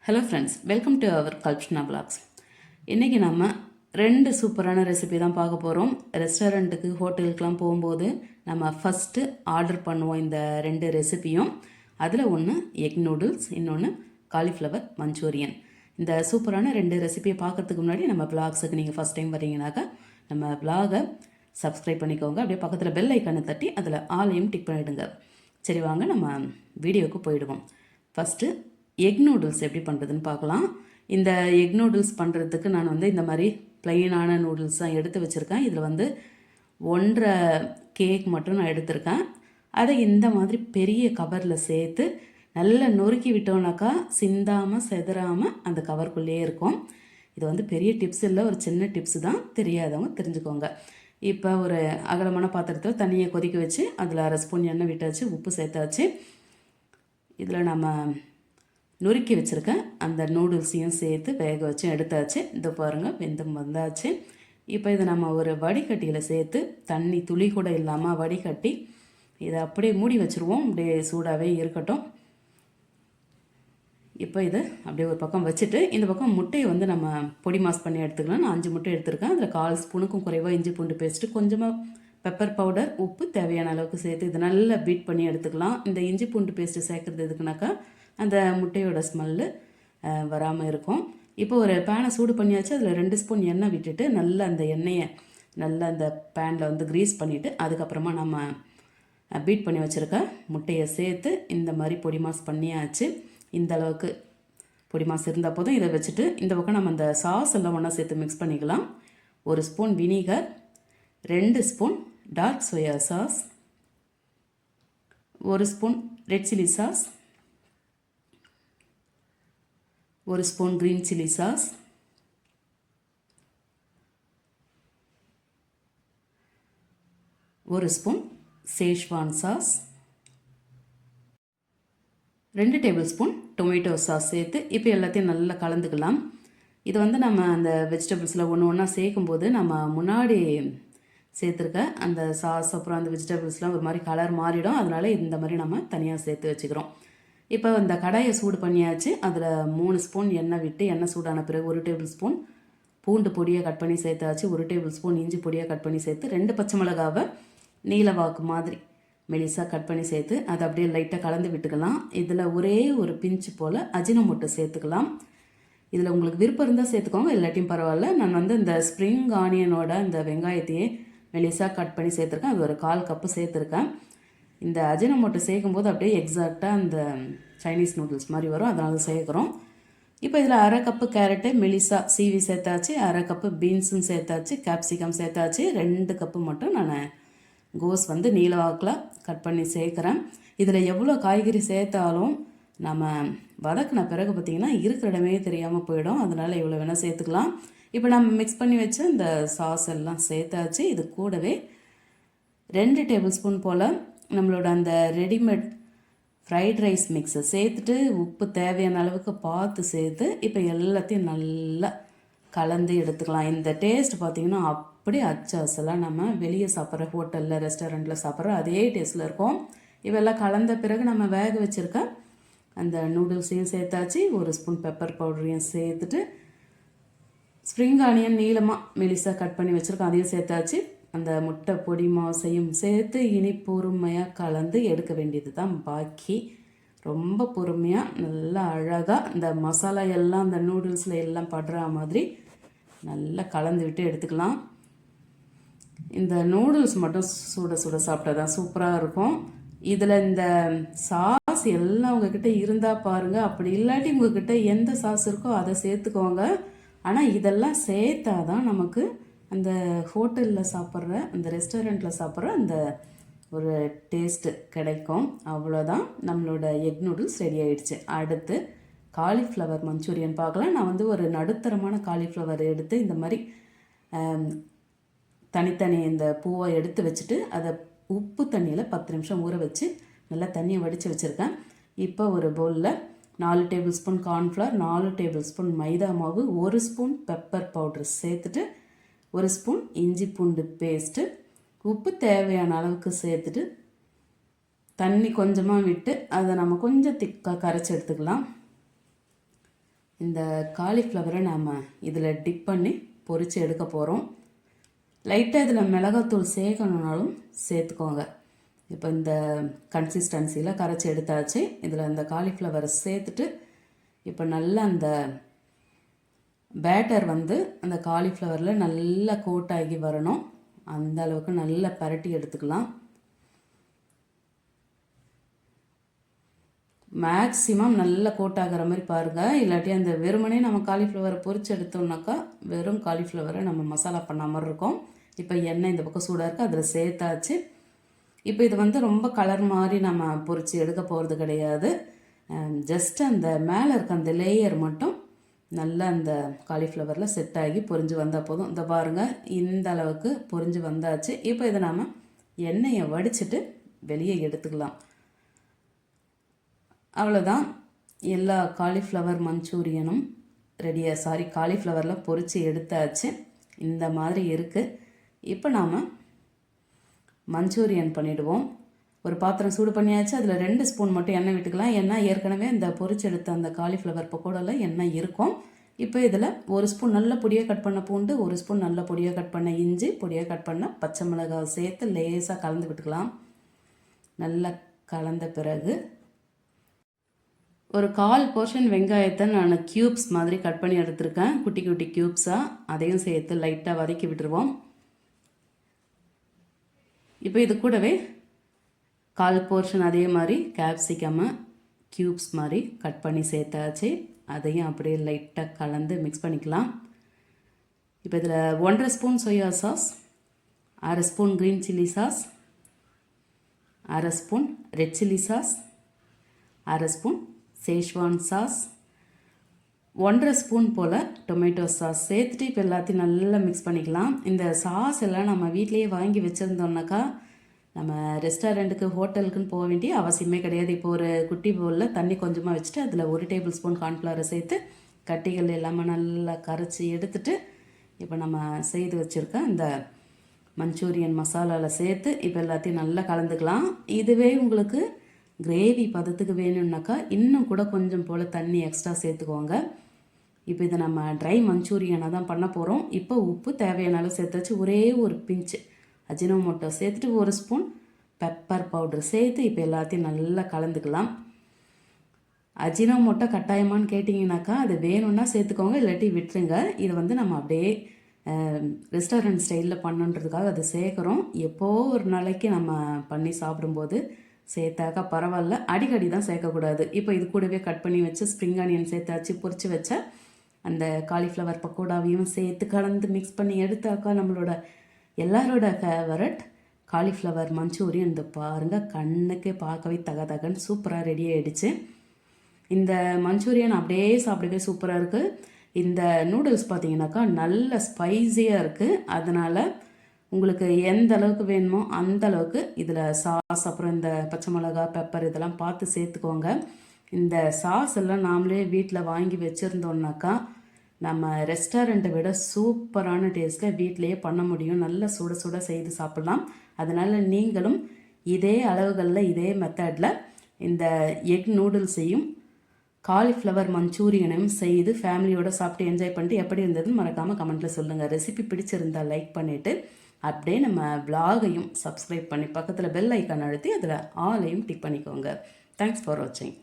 Hello friends, welcome to our கல்ப்ஷனா blogs. இன்றைக்கி நம்ம 2 சூப்பரான ரெசிபி தான் பார்க்க போகிறோம். ரெஸ்டாரண்ட்டுக்கு ஹோட்டலுக்கெலாம் போகும்போது நம்ம ஃபஸ்ட்டு ஆர்டர் பண்ணுவோம் இந்த 2 ரெசிபியும். அதில் ஒன்று எக் நூடுல்ஸ், இன்னொன்று காலிஃப்ளவர் மஞ்சூரியன். இந்த சூப்பரான 2 ரெசிபியை பார்க்குறதுக்கு முன்னாடி நம்ம பிளாக்ஸுக்கு நீங்கள் ஃபஸ்ட் டைம் வரீங்கனாக்கா நம்ம பிளாகை சப்ஸ்கிரைப் பண்ணிக்கோங்க. அப்படியே பக்கத்தில் பெல் ஐக்கானை தட்டி அதில் ஆலையும் டிக் பண்ணிவிடுங்க. சரி, வாங்க நம்ம வீடியோவுக்கு போயிடுவோம். ஃபஸ்ட்டு எக் நூடுல்ஸ் எப்படி பண்ணுறதுன்னு பார்க்கலாம். இந்த எக் நூடுல்ஸ் பண்ணுறதுக்கு நான் இந்த மாதிரி ப்ளைனான நூடுல்ஸ் தான் எடுத்து வச்சுருக்கேன். இதில் 1.5 கேக் மட்டும் நான் எடுத்திருக்கேன். அதை இந்த மாதிரி பெரிய கவரில் சேர்த்து நல்லா நொறுக்கி விட்டோம்னாக்கா சிந்தாமல் செதறாமல் அந்த கவருக்குள்ளேயே இருக்கும். இது பெரிய டிப்ஸ் இல்லை, ஒரு சின்ன டிப்ஸ் தான், தெரியாதவங்க தெரிஞ்சுக்கோங்க. இப்போ ஒரு அகலமான பாத்திரத்தில் தண்ணியை கொதிக்க வச்சு அதில் 1/2 ஸ்பூன் எண்ணெய் விட்டாச்சு, உப்பு சேர்த்தாச்சு. இதில் நம்ம நொறுக்கி வச்சுருக்கேன் அந்த நூடுல்ஸையும் சேர்த்து வேக வச்சு எடுத்தாச்சு. இந்த பாருங்கள், வெந்தம் வந்தாச்சு. இப்போ இதை நம்ம ஒரு வடிகட்டியில் சேர்த்து தண்ணி துளி கூட இல்லாமல் வடிகட்டி இதை அப்படியே மூடி வச்சுருவோம். அப்படியே சூடாகவே இருக்கட்டும். இப்போ இதை அப்படியே ஒரு பக்கம் வச்சுட்டு இந்த பக்கம் முட்டையை நம்ம பொடி மாஸ் பண்ணி எடுத்துக்கலாம். நான் 5 முட்டை எடுத்துருக்கேன். அதில் 1/4 ஸ்பூனுக்கும் குறைவாக இஞ்சி பூண்டு பேஸ்ட்டு, கொஞ்சமாக பெப்பர் பவுடர், உப்பு தேவையான அளவுக்கு சேர்த்து இதை நல்லா பீட் பண்ணி எடுத்துக்கலாம். இந்த இஞ்சி பூண்டு பேஸ்ட்டு சேர்க்குறது எதுக்குனாக்கா அந்த முட்டையோட ஸ்மெல்லு வராமல் இருக்கும். இப்போ ஒரு பேனை சூடு பண்ணியாச்சு. அதில் 2 ஸ்பூன் எண்ணெய் விட்டுட்டு நல்லா அந்த எண்ணெயை நல்லா அந்த பேனில் க்ரீஸ் பண்ணிவிட்டு அதுக்கப்புறமா நம்ம பீட் பண்ணி வச்சுருக்க முட்டையை சேர்த்து இந்த மாதிரி பொடி மாஸ் பண்ணியாச்சு. இந்த அளவுக்கு பொடி மாஸ் இருந்தால் போதும். இதை வச்சுட்டு இந்த பக்கம் நம்ம அந்த சாஸ் எல்லாம் ஒன்றா சேர்த்து மிக்ஸ் பண்ணிக்கலாம். 1 spoon vinegar, 2 spoon dark soya sauce, 1 spoon red chilli sauce, 1 spoon green chilli sauce, 1 spoon schezwan sauce, 2 tablespoon tomato sauce சேர்த்து இப்போ எல்லாத்தையும் நல்லா கலந்துக்கலாம். இது நம்ம அந்த வெஜிடபிள்ஸில் ஒன்று ஒன்றா சேர்க்கும்போது நம்ம முன்னாடி சேர்த்துருக்க அந்த சாஸ் அப்புறம் அந்த வெஜிடபிள்ஸ்லாம் ஒரு மாதிரி கலர் மாறிடும். அதனால் இந்த மாதிரி நம்ம தனியாக சேர்த்து வச்சுக்கிறோம். இப்போ இந்த கடாயை சூடு பண்ணியாச்சு. அதில் 3 ஸ்பூன் எண்ணெய் விட்டு எண்ணெய் சூடான பிறகு 1 டேபிள் ஸ்பூன் பூண்டு பொடியை கட் பண்ணி சேர்த்தாச்சு. 1 டேபிள் ஸ்பூன் இஞ்சி பொடியை கட் பண்ணி சேர்த்து 2 பச்சை மிளகாவை நீலவாக்கு மாதிரி மெலிசாக கட் பண்ணி சேர்த்து அதை அப்படியே லைட்டாக கலந்து விட்டுக்கலாம். இதில் ஒரே ஒரு பிஞ்சு போல் அஜினோமோட்டோ சேர்த்துக்கலாம். இதில் உங்களுக்கு விருப்பம் இருந்தால் சேர்த்துக்கோங்க, இல்லாட்டியும் பரவாயில்ல. நான் இந்த ஸ்ப்ரிங் ஆனியனோட இந்த வெங்காயத்தையே மெலிசாக கட் பண்ணி சேர்த்துருக்கேன். அது ஒரு 1/4 கப்பு சேர்த்துருக்கேன். இந்த அஜினோமோட்டோ சேர்க்கும்போது அப்படியே எக்ஸாக்டாக அந்த சைனீஸ் நூடுல்ஸ் மாதிரி வரும், அதனால சேர்க்குறோம். இப்போ இதில் 1/2 கப்பு கேரட்டு மெலிசா சீவி சேர்த்தாச்சு, 1/2 கப்பு பீன்ஸும் சேர்த்தாச்சு, கேப்சிகம் சேர்த்தாச்சு, 2 கப்பு மட்டும் நான் கோஸ் நீலவாக்கில் கட் பண்ணி சேர்க்குறேன். இதில் எவ்வளோ காய்கறி சேர்த்தாலும் நம்ம வதக்கின பிறகு பார்த்திங்கன்னா இருக்கிற இடமே தெரியாமல் போயிடும். அதனால் இவ்வளோ வேணால் சேர்த்துக்கலாம். இப்போ நம்ம மிக்ஸ் பண்ணி வச்சு இந்த சாஸ் எல்லாம் சேர்த்தாச்சு. இது கூடவே 2 டேபிள் ஸ்பூன் போல் நம்மளோட அந்த ரெடிமேட் ஃப்ரைட் ரைஸ் மிக்ஸை சேர்த்துட்டு உப்பு தேவையான அளவுக்கு பார்த்து சேர்த்து இப்போ எல்லாத்தையும் நல்லா கலந்து எடுத்துக்கலாம். இந்த டேஸ்ட் பார்த்திங்கன்னா அப்படியே அச்சாசலாக நம்ம வெளியே சாப்பிட்ற ஹோட்டலில் ரெஸ்டாரண்ட்டில் சாப்பிட்ற அதே டேஸ்ட்டில் இருக்கும். இவெல்லாம் கலந்த பிறகு நம்ம வேக வச்சுருக்க அந்த நூடுல்ஸையும் சேர்த்தாச்சு. 1 ஸ்பூன் பெப்பர் பவுடரையும் சேர்த்துட்டு ஸ்ப்ரிங் ஆனியன் நீளமாக மெலிசாக கட் பண்ணி வச்சுருக்கோம், அதையும் சேர்த்தாச்சு. அந்த முட்டை பொடி மாசையும் சேர்த்து இனி பொறுமையாக கலந்து எடுக்க வேண்டியது தான் பாக்கி. ரொம்ப பொறுமையாக நல்லா அழகாக இந்த மசாலா எல்லாம் அந்த நூடுல்ஸில் எல்லாம் படுற மாதிரி நல்லா கலந்து விட்டு எடுத்துக்கலாம். இந்த நூடுல்ஸ் மட்டும் சுட சுட சாப்பிட்டா தான் சூப்பராக இருக்கும். இதில் இந்த சாஸ் எல்லாம் உங்ககிட்ட இருந்தால் பாருங்கள், அப்படி இல்லாட்டி உங்ககிட்ட எந்த சாஸ் இருக்கோ அதை சேர்த்துக்கோங்க. ஆனால் இதெல்லாம் சேர்த்தா தான் நமக்கு அந்த ஹோட்டலில் சாப்பிட்ற அந்த ரெஸ்டாரண்ட்டில் சாப்பிட்ற அந்த ஒரு டேஸ்ட்டு கிடைக்கும். அவ்வளோதான், நம்மளோட எக் நூடுல்ஸ் ரெடி ஆகிடுச்சு. அடுத்து காலிஃப்ளவர் மஞ்சூரியன் பார்க்கலாம். நான் ஒரு நடுத்தரமான காலிஃப்ளவர் எடுத்து இந்த மாதிரி தனித்தனி இந்த பூவை எடுத்து வச்சுட்டு அதை உப்பு தண்ணியில் 10 நிமிஷம் ஊற வச்சு நல்லா தண்ணியை வடித்து வச்சுருக்கேன். இப்போ ஒரு பவுலில் 4 table spoon cornflour, 4 table spoon maida மாவு, 1 ஸ்பூன் பெப்பர் பவுடர் சேர்த்துட்டு 1 ஸ்பூன் இஞ்சி பூண்டு பேஸ்ட்டு, உப்பு தேவையான அளவுக்கு சேர்த்துட்டு தண்ணி கொஞ்சமாக விட்டு அதை நம்ம கொஞ்சம் திக்காக கரைச்சி எடுத்துக்கலாம். இந்த காலிஃப்ளவரை நாம் இதில் டிப் பண்ணி பொரித்து எடுக்க போகிறோம். லைட்டாக இதில் மிளகாத்தூள் சேர்க்கணுன்னாலும் சேர்த்துக்கோங்க. இப்போ இந்த கன்சிஸ்டன்சியில் கரைச்சி எடுத்தாச்சு. இதில் இந்த காலிஃப்ளவரை சேர்த்துட்டு இப்போ நல்லா அந்த பேட்டர் வந்து அந்த காலிஃப்ளவரில் நல்லா கோட் ஆகி வரணும். அந்த அளவுக்கு நல்லா பரட்டி எடுத்துக்கலாம். மேக்ஸிமம் நல்லா கோட் ஆகிற மாதிரி பாருங்கள். இல்லாட்டி அந்த வெறுமனே நம்ம காலிஃப்ளவரை பொரிச்சு எடுத்தோம்னாக்கா வெறும் காலிஃப்ளவரை நம்ம மசாலா பண்ண மாதிரி இருக்கும். இப்போ எண்ணெய் இந்த பக்கம் சூடாக இருக்குது, அதில் சேர்த்தாச்சு. இப்போ இது வந்து ரொம்ப கலர் மாதிரி நம்ம பொரித்து எடுக்க போகிறது கிடையாது. ஜஸ்ட் அந்த மேலே இருக்க அந்த லேயர் மட்டும் நல்லா அந்த காலிஃப்ளவரில் செட் ஆகி பொரிஞ்சு வந்தால் போதும். இந்த பாருங்கள், இந்த அளவுக்கு பொரிஞ்சு வந்தாச்சு. இப்போ இதை நாம் எண்ணெயை வடிச்சிட்டு வெளியே எடுத்துக்கலாம். அவ்வளோதான், எல்லா காலிஃப்ளவர் மஞ்சூரியனும் ரெடியாக காலிஃப்ளவரில் பொரித்து எடுத்தாச்சு. இந்த மாதிரி இருக்குது. இப்போ நாம் மஞ்சூரியன் பண்ணிவிடுவோம். ஒரு பாத்திரம் சூடு பண்ணியாச்சு. அதில் 2 ஸ்பூன் மட்டும் எண்ணெய் விட்டுக்கலாம். ஏன்னா ஏற்கனவே இந்த பொரிச்சு எடுத்த அந்த காலிஃப்ளவர் பக்கோடாவில் எண்ணெய் இருக்கும். இப்போ இதில் 1 ஸ்பூன் நல்ல பொடியாக கட் பண்ண பூண்டு, 1 ஸ்பூன் நல்ல பொடியாக கட் பண்ண இஞ்சி, பொடியாக கட் பண்ண பச்சை மிளகாய் சேர்த்து லேசாக கலந்து விட்டுக்கலாம். நல்லா கலந்த பிறகு ஒரு 1/4 போர்ஷன் வெங்காயத்தை நான் க்யூப்ஸ் மாதிரி கட் பண்ணி எடுத்துருக்கேன், குட்டி குட்டி க்யூப்ஸாக. அதையும் சேர்த்து லைட்டாக வதக்கி விட்டுருவோம். இப்போ இது கூடவே 1/4 போர்ஷன் அதே மாதிரி கேப்சிகம் க்யூப்ஸ் மாதிரி கட் பண்ணி சேர்த்தாச்சு. அதையும் அப்படியே லைட்டாக கலந்து மிக்ஸ் பண்ணிக்கலாம். இப்போ இதில் 1.5 spoon soya sauce, 1/2 spoon green chilli sauce, 1/2 spoon red chilli sauce, 1/2 spoon schezwan sauce, 1.5 spoon போல் டொமேட்டோ சாஸ் சேர்த்துட்டு இப்போ எல்லாத்தையும் நல்லா மிக்ஸ் பண்ணிக்கலாம். இந்த சாஸ் எல்லாம் நம்ம வீட்டிலையே வாங்கி வச்சுருந்தோம்னாக்கா நம்ம ரெஸ்டாரண்ட்டுக்கு ஹோட்டலுக்குன்னு போக வேண்டிய அவசியமே கிடையாது. இப்போ ஒரு குட்டி பவுலில் தண்ணி கொஞ்சமாக வச்சுட்டு அதில் 1 டேபிள் ஸ்பூன் கார்ன்ஃப்ளவரை சேர்த்து கட்டிகள் இல்லாமல் நல்லா கரைச்சி எடுத்துட்டு இப்போ நம்ம செய்து வச்சுருக்க இந்த மஞ்சூரியன் மசாலாவில் சேர்த்து இப்போ எல்லாத்தையும் நல்லா கலந்துக்கலாம். இதுவே உங்களுக்கு கிரேவி பதத்துக்கு வேணும்னாக்கா இன்னும் கூட கொஞ்சம் போல் தண்ணி எக்ஸ்ட்ரா சேர்த்துக்கோங்க. இப்போ இதை நம்ம ட்ரை மஞ்சூரியனாக தான் பண்ண போகிறோம். இப்போ உப்பு தேவையான அளவு சேர்த்து வச்சு ஒரே ஒரு பிஞ்சு அஜினோமோட்டோ சேர்த்துட்டு 1 ஸ்பூன் பெப்பர் பவுடர் சேர்த்து இப்போ எல்லாத்தையும் நல்லா கலந்துக்கலாம். அஜினோமோட்டோ கட்டாயமானு கேட்டிங்கனாக்கா அது வேணும்னா சேர்த்துக்கோங்க, இல்லாட்டி விட்டுருங்க. இது வந்து நம்ம அப்படியே ரெஸ்டாரண்ட் ஸ்டைலில் பண்ணுன்றதுக்காக அது சேர்க்குறோம். எப்போது ஒரு நாளைக்கு நம்ம பண்ணி சாப்பிடும்போது சேர்த்தாக்கா பரவாயில்ல, அடிக்கடி தான் சேர்க்கக்கூடாது. இப்போ இது கூடவே கட் பண்ணி வச்சு ஸ்ப்ரிங் ஆனியன் சேர்த்தாச்சு, பொரிச்சு வச்ச அந்த காலிஃப்ளவர் பக்கோடாவையும் சேர்த்து கலந்து மிக்ஸ் பண்ணி எடுத்தாக்கா நம்மளோட எல்லாரோட ஃபேவரட் காலிஃப்ளவர் மஞ்சூரியன். இந்த பாருங்கள், கண்ணுக்கே பார்க்கவே தகன்னு சூப்பராக ரெடி ஆகிடுச்சு. இந்த மஞ்சூரியன் அப்படியே சாப்பிடவே சூப்பராக இருக்குது. இந்த நூடுல்ஸ் பார்த்தீங்கன்னாக்கா நல்ல ஸ்பைஸியாக இருக்குது. அதனால் உங்களுக்கு எந்த அளவுக்கு வேணுமோ அந்த அளவுக்கு இதில் சாஸ், அப்புறம் இந்த பச்சை மிளகா, பெப்பர் இதெல்லாம் பார்த்து சேர்த்துக்கோங்க. இந்த சாஸ் எல்லாம் நாமளே வீட்டில் வாங்கி வச்சுருந்தோம்னாக்கா நம்ம ரெஸ்டாரண்ட்டை விட சூப்பரான டேஸ்ட்டில் வீட்டிலையே பண்ண முடியும். நல்லா சுட சுட செய்து சாப்பிட்லாம். அதனால் நீங்களும் இதே அளவுகளில் இதே மெத்தடில் இந்த எக் நூடுல்ஸையும் காலிஃப்ளவர் மஞ்சூரியனையும் செய்து ஃபேமிலியோடு சாப்பிட்டு என்ஜாய் பண்ணிட்டு எப்படி இருந்ததுன்னு மறக்காமல் கமெண்ட்டில் சொல்லுங்கள். ரெசிபி பிடிச்சிருந்தால் லைக் பண்ணிவிட்டு அப்படியே நம்ம vlog-ஐயும் சப்ஸ்கிரைப் பண்ணி பக்கத்தில் பெல் ஐக்கான் அழுத்தி அதில் ஆலையும் டிக் பண்ணிக்கோங்க. தேங்க்ஸ் ஃபார் வாட்சிங்.